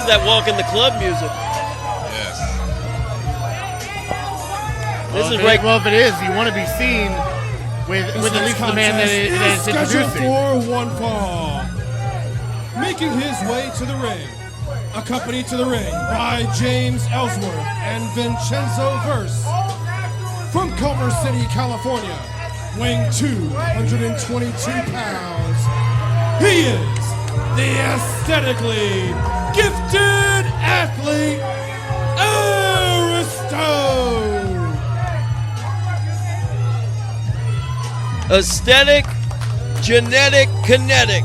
that walk in the club music. Yes. Well, if it is, you want to be seen with at least the man that is scheduled introducing. for one fall. Making his way to the ring, accompanied to the ring by James Ellsworth and Vincenzo Verse. From Culver City, California, weighing 222 pounds, he is the aesthetically gifted athlete, Aristote. Aesthetic, genetic, kinetic.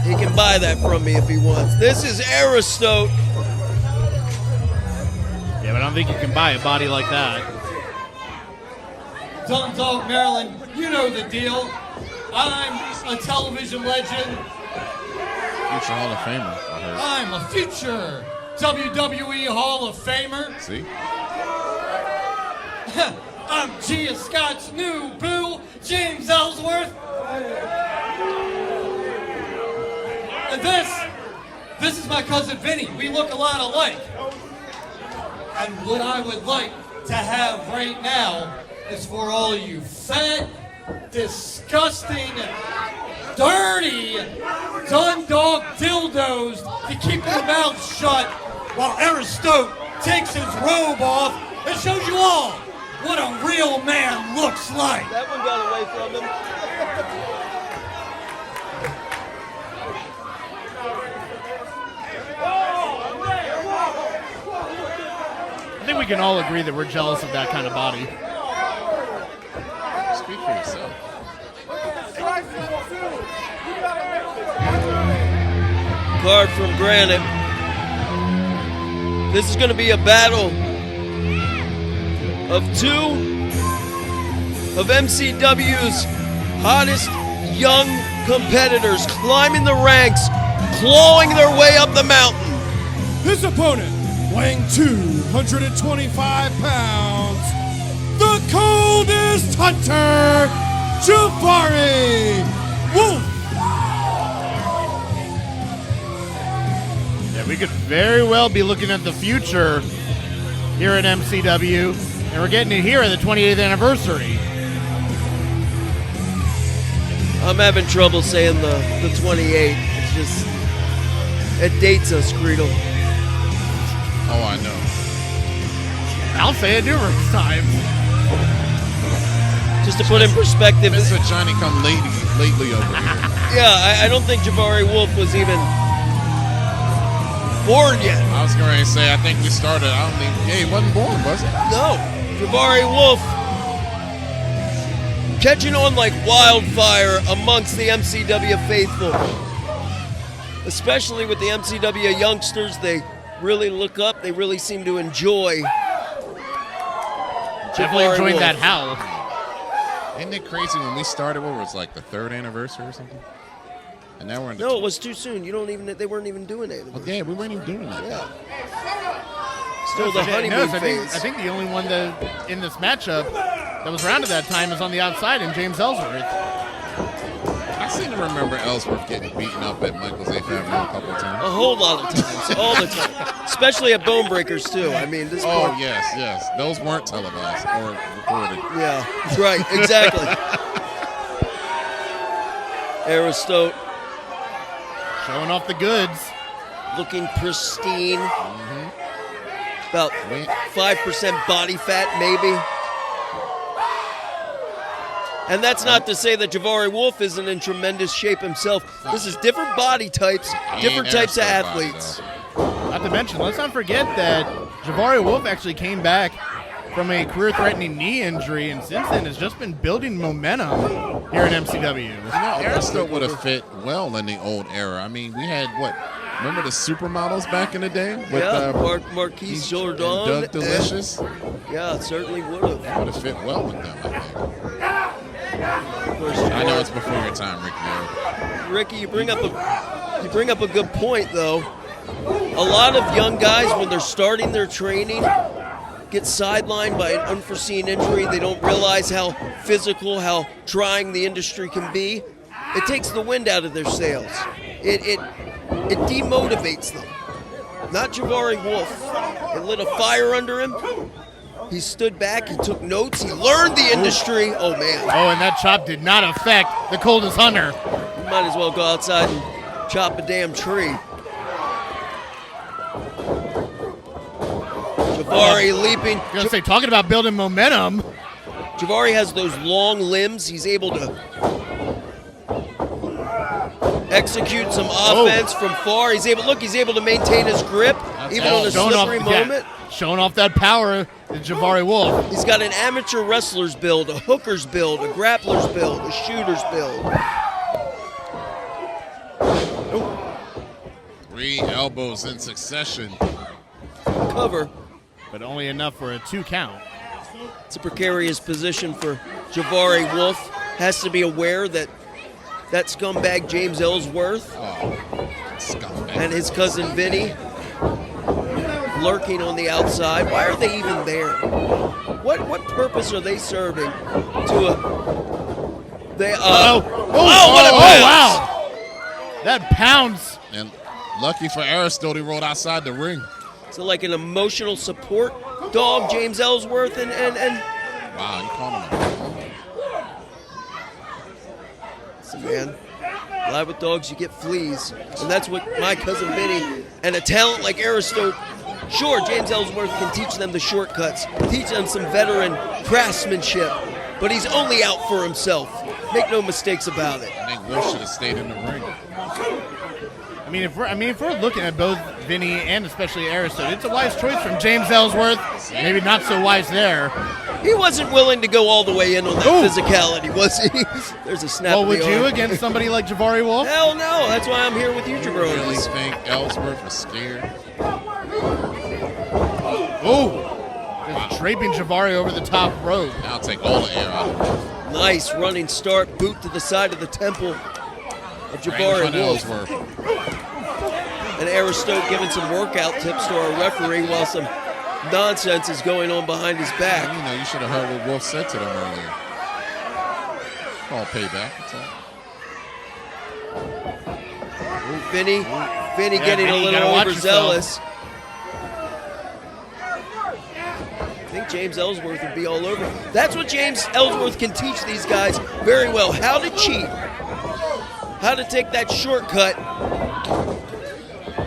He can buy that from me if he wants. This is Aristote. Yeah, but I don't think you can buy a body like that. Dundalk, Maryland, you know the deal. I'm a television legend. Future Hall of Famer, I heard. I'm a future WWE Hall of Famer. See? I'm Gia Scott's new boo, James Ellsworth. And this is my cousin Vinny. We look a lot alike. And what I would like to have right now is for all you fat, disgusting, dirty Dundalk dildos to keep your mouths shut while Aristote takes his robe off and shows you all what a real man looks like. That one got away from him. I think we can all agree that we're jealous of that kind of body. Speak for yourself. Card from Granite. This is going to be a battle of two of MCW's hottest young competitors climbing the ranks, clawing their way up the mountain. His opponent, weighing 225 pounds, the coldest hunter, Javari Wolf. Yeah, we could very well be looking at the future here at MCW, and we're getting it here at the 28th anniversary. I'm having trouble saying the 28. It's just, it dates us, Creedle. Oh, I know. I'll say it numerous times. Just to put in perspective. Mr. Johnny come lately over here. Yeah, I don't think Javari Wolf was even born yet. I was going to say, I think we started, I don't think, yeah, he wasn't born, was he? No. Javari Wolf catching on like wildfire amongst the MCW faithful. Especially with the MCW youngsters, they really look up, they really seem to enjoy. Definitely Javari enjoying Wolf. that howl. Isn't it crazy when we started, what was like the 3rd anniversary or something? And now we're in the No, it was too soon. They weren't even doing it. Well, yeah, we weren't even doing that. Yeah. Still the honeymoon phase. I think the only one that in this matchup that was around at that time is on the outside in James Ellsworth. I seem to remember Ellsworth getting beaten up at Michael's 8th Avenue a couple of times. A whole lot of times, all the time. Especially at Bone Breakers, too. I mean, this Oh, part- yes. Those weren't televised or recorded. Yeah, right, exactly. Aristote Showing off the goods. looking pristine. About 5% body fat, maybe. And that's not to say that Javari Wolf isn't in tremendous shape himself. This is different body types, different types of athletes. Not to mention, let's not forget that Javari Wolf actually came back from a career-threatening knee injury, and since then has just been building momentum here in MCW. You know, Aristote would have fit well in the old era. I mean, we had, remember the supermodels back in the day? With, Marquise Jordan. Doug Delicious? Yeah, it certainly would have. Would have fit well with them, I think. Of course, I know it's before your time, Ricky. Ricky, you bring up a good point, though. A lot of young guys, when they're starting their training, get sidelined by an unforeseen injury. They don't realize how physical, how trying the industry can be. It takes the wind out of their sails. It demotivates them. not Javari Wolf. It lit a fire under him. He stood back, he took notes, he learned the industry. Oh, man. Oh, and that chop did not affect the coldest hunter. You might as well go outside and chop a damn tree. Javari leaping. I was gonna say, talking about building momentum. Javari has those long limbs. He's able to execute some offense from far. He's able to maintain his grip, even on a slippery moment. Showing off that power, the Javari Wolf. He's got an amateur wrestler's build, a hooker's build, a grappler's build, a shooter's build. 3 elbows in succession. Cover. But only enough for a 2 count. It's a precarious position for Javari Wolf. Has to be aware that that scumbag James Ellsworth Scumbag. and his cousin Vinny lurking on the outside. Why are they even there? What purpose are they serving to a? They what a bounce! Wow! That pounds. And lucky for Aristote, he rolled outside the ring. So like an emotional support dog, James Ellsworth, and Wow, you called him listen, man. Live with dogs, you get fleas, and that's what my cousin Vinny and a talent like Aristote. Sure, James Ellsworth can teach them the shortcuts, teach them some veteran craftsmanship, but he's only out for himself. Make no mistakes about it. I think Wolf should have stayed in the ring. I mean, if we're looking at both Vinny and especially Aristote, it's a wise choice from James Ellsworth. Maybe not so wise there. He wasn't willing to go all the way in on that physicality, was he? There's a snap. Well, of would the you arm. against somebody like Javari Wolf? Hell no. That's why I'm here with you, I really jabronis. think Ellsworth was scared. Just draping Javari over the top rope. Now I'll take all the air out of it. Nice running start, boot to the side of the temple of Range Javari on Wolf. Ellsworth. And Aristote giving some workout tips to our referee while some nonsense is going on behind his back. You know, you should have heard what Wolf said to them earlier. Call payback, that's all. Vinny getting Vinny, a you little gotta watch overzealous. I think James Ellsworth would be all over. That's what James Ellsworth can teach these guys very well. How to cheat. How to take that shortcut.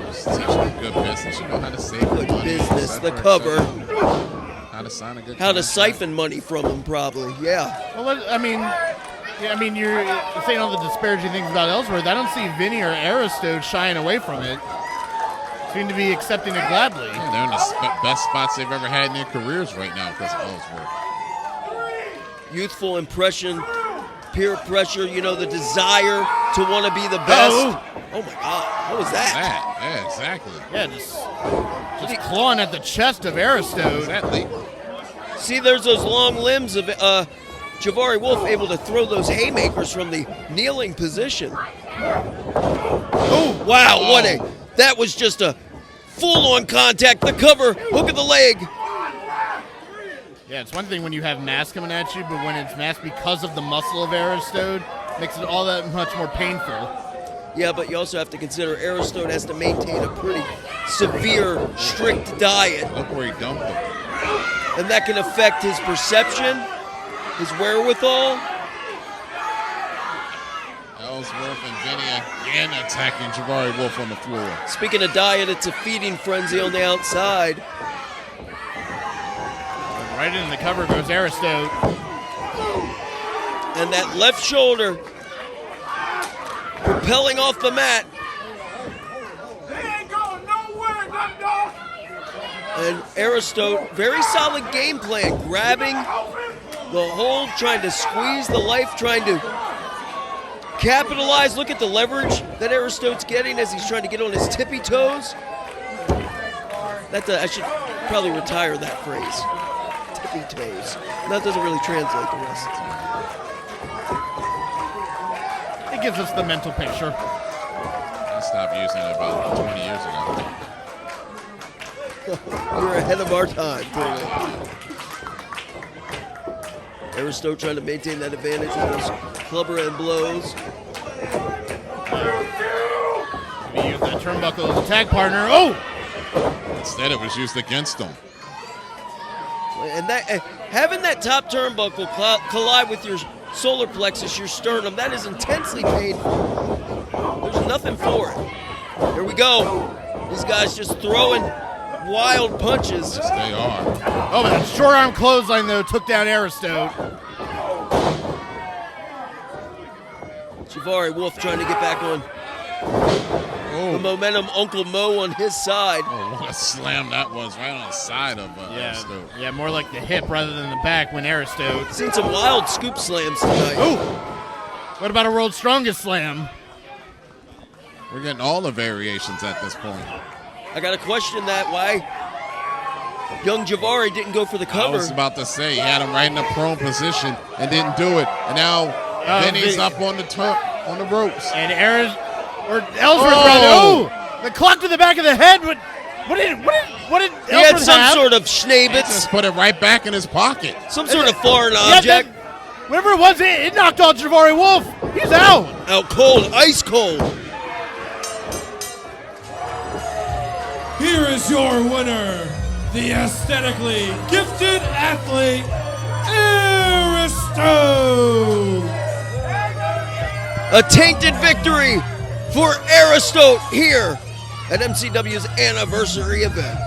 Just teach them good business. You know how to save Good money. business, the cover. How to sign a good How to contract. siphon money from them, probably. Yeah. Well, I mean, you're saying all the disparaging things about Ellsworth. I don't see Vinny or Aristote shying away from it. Seem to be accepting it gladly. Yeah, they're in the best spots they've ever had in their careers right now because of Ellsworth. Youthful impression, peer pressure, the desire to want to be the best. Oh my God. What was that? Yeah, exactly. Yeah, just clawing at the chest of Aristote. Is that legal? See, there's those long limbs of Javari Wolf able to throw those haymakers from the kneeling position. Oh, wow. That was just a full-on contact. The cover, hook of the leg. Yeah, it's one thing when you have mass coming at you, but when it's mass because of the muscle of Aristote, makes it all that much more painful. Yeah, but you also have to consider Aristote has to maintain a pretty severe, strict diet. Look where he dumped him. And that can affect his perception, his wherewithal. Ellsworth and Vinny again attacking Javari Wolf on the floor. Speaking of diet, it's a feeding frenzy on the outside. Right in the cover goes Aristote. And that left shoulder propelling off the mat. And Aristote, very solid game plan, grabbing the hold, trying to squeeze the life, trying to capitalize. Look at the leverage that Aristote's getting as he's trying to get on his tippy toes. I should probably retire that phrase. Tippy toes. That doesn't really translate the rest. It gives us the mental picture. I stopped using it about 20 years ago. We're ahead of our time, clearly. Aristote trying to maintain that advantage with those clubber and blows. Maybe use that turnbuckle as a tag partner. Oh! Instead, it was used against him. And that having that top turnbuckle collide with your solar plexus, your sternum, that is intensely painful. There's nothing for it. Here we go. These guys just throwing wild punches. Yes, they are. Oh, but that short arm clothesline, though, took down Aristote. Javari Wolf trying to get back on the momentum. Uncle Mo on his side. Oh, what a slam that was, right on the side of Aristote. Yeah, more like the hip rather than the back when Aristote. Seen some wild scoop slams tonight. Oh! What about a World's Strongest Slam? We're getting all the variations at this point. I got to question that. Why young Javari didn't go for the I cover. was about to say, he had him right in the prone position and didn't do it. And now Vinny's up on the ropes. And Ellsworth the clock to the back of the head. What did He had Ellsworth some have? sort of He schnabitz, just put it right back in his pocket. some sort of foreign Yeah, object. whatever it was, it knocked out Javari Wolf. He's out. Out cold, ice cold. Here is your winner, the aesthetically gifted athlete, Aristote. A tainted victory for Aristote here at MCW's anniversary event.